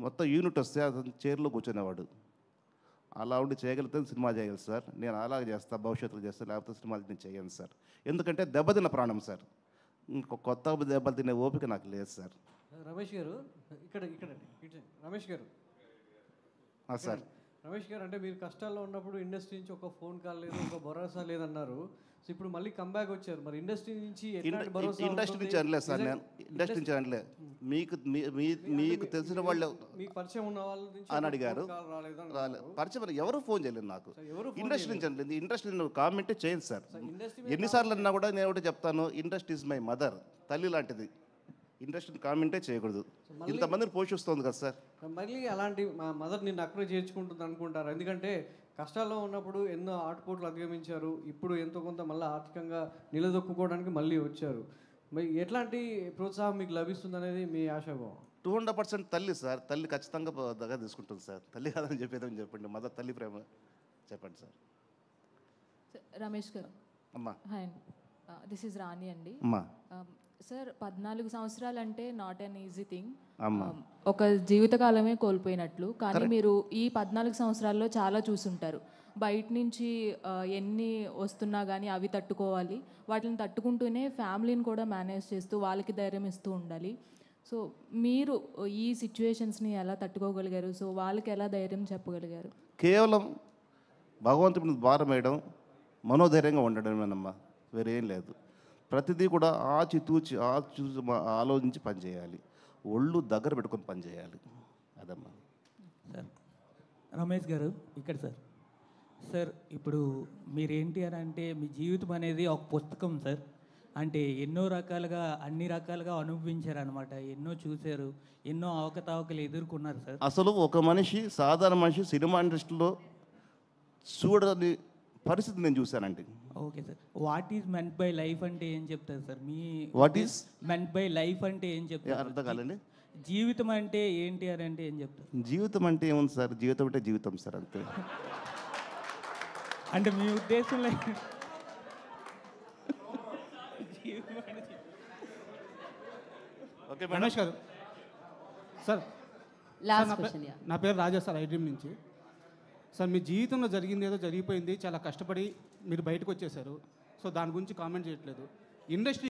మొత్తం యూనిట్ వస్తే అతను చైర్లో కూర్చునేవాడు. అలా ఉండి చేయగలిగితే సినిమా చేయగలరు సార్. నేను అలాగే చేస్తాను, భవిష్యత్తులో చేస్తాను, లేకపోతే సినిమాలు నేను చేయను సార్. ఎందుకంటే దెబ్బతిన్న ప్రాణం సార్. ఇంకో కొత్త దెబ్బలు తినే ఓపిక నాకు లేదు సార్. రమేష్ గారు ఇక్కడ ఇక్కడ రమేష్ గారు సార్. రమేష్ గారు, అంటే మీరు కష్టాల్లో ఉన్నప్పుడు ఇండస్ట్రీ నుంచి ఒక ఫోన్ కాల్ లేదు, ఒక భరోసా లేదన్నారు. సో ఇప్పుడు మళ్ళీ కంబ్యాక్ వచ్చారు. మరి ఇండస్ట్రీ నుంచి ఇండస్ట్రీ నుంచి అనలేదు సార్. నేను ఇండస్ట్రీ నుంచి అనలే. మీకు తెలిసిన వాళ్ళు మీకు పరిచయం ఉన్న వాళ్ళ నుంచి అని అడిగారు. పరిచయం ఎవరు ఫోన్ చేయలేదు నాకు. ఇండస్ట్రీ నుంచి అనలేదు. ఇండస్ట్రీ కామెంటే చేయను సార్. ఎన్నిసార్లు అన్నా కూడా నేను ఒకటి చెప్తాను, ఇండస్ట్రీ ఇస్ మై మదర్, తల్లి లాంటిది. ఇండస్ట్రీని కామెంటే చేయకూడదు. ఇంతమందిని పోషిస్తుంది కదా సార్. మళ్ళీ అలాంటి మా మదర్ నిన్ను అక్కడే చేర్చుకుంటుంది అనుకుంటారు. ఎందుకంటే కష్టాల్లో ఉన్నప్పుడు ఎన్నో ఆటుపోట్లు అధిగమించారు. ఇప్పుడు ఎంతో కొంత మళ్ళీ ఆర్థికంగా నిలదొక్కుకోవడానికి మళ్ళీ వచ్చారు. మరి ఎట్లాంటి ప్రోత్సాహం మీకు లభిస్తుంది అనేది మీ ఆశాభావం? 200% తల్లి సార్. తల్లి ఖచ్చితంగా దగ్గర తీసుకుంటుంది సార్. తల్లి కాదని చెప్పేదని చెప్పండి. మదర్ తల్లి ప్రేమ చెప్పండి సార్. రమేష్ గారు అమ్మా. హాయ్, దిస్ ఈజ్ రాణి అండి. అమ్మా. సార్, 14 సంవత్సరాలు అంటే నాట్ అన్ ఈజీ థింగ్. అమ్మా. ఒక జీవితకాలమే కోల్పోయినట్లు. కానీ మీరు ఈ 14 సంవత్సరాల్లో చాలా చూసుంటారు. బయట నుంచి ఎన్ని వస్తున్నా కానీ అవి తట్టుకోవాలి. వాటిని తట్టుకుంటూనే ఫ్యామిలీని కూడా మేనేజ్ చేస్తూ వాళ్ళకి ధైర్యం ఇస్తూ ఉండాలి. సో మీరు ఈ సిచ్యువేషన్స్ని ఎలా తట్టుకోగలిగారు? సో వాళ్ళకి ఎలా ధైర్యం చెప్పగలిగారు? కేవలం భగవంతుడి మీద భారం వేయడం, మనోధైర్యంగా ఉండడమేనమ్మా, వేరేం లేదు. ప్రతిదీ కూడా ఆచితూచి ఆలోచించి పనిచేయాలి. ఒళ్ళు దగ్గర పెట్టుకొని పనిచేయాలి. అదమ్మా. సార్ రమేష్ గారు ఇక్కడ సార్. సార్ ఇప్పుడు మీరేంటి అని అంటే మీ జీవితం అనేది ఒక పుస్తకం సార్. అంటే ఎన్నో రకాలుగా అన్ని రకాలుగా అనుభవించారనమాట. ఎన్నో చూశారు, ఎన్నో అవకతవకలు ఎదుర్కొన్నారు సార్. అసలు ఒక మనిషి, సాధారణ మనిషి సినిమా ఇండస్ట్రీలో చూడని పరిస్థితి నేను చూశానండి. Okay sir. What is meant by life అంటే ఏం చెప్తారు sir? Me what is meant by life అంటే ఏం చెప్తారు? అర్థం కాలండి. జీవితం అంటే ఏంటి అని అంటే ఏం చెప్తారు? జీవితం అంటే ఏముంది సార్? జీవితం అంటే జీవితం సార్, అంతే. అంటే మీ ఉద్దేశంలో ఓకే రమేష్ గారు సార్, నా పేరు రాజా సార్, ఐ డ్రీమ్ నుంచి. సార్, మీ జీవితంలో జరిగింది ఏదో జరిగిపోయింది, చాలా కష్టపడి మీరు బయటకు వచ్చేసారు. సో దాని గురించి కామెంట్ చేయట్లేదు. ఇండస్ట్రీ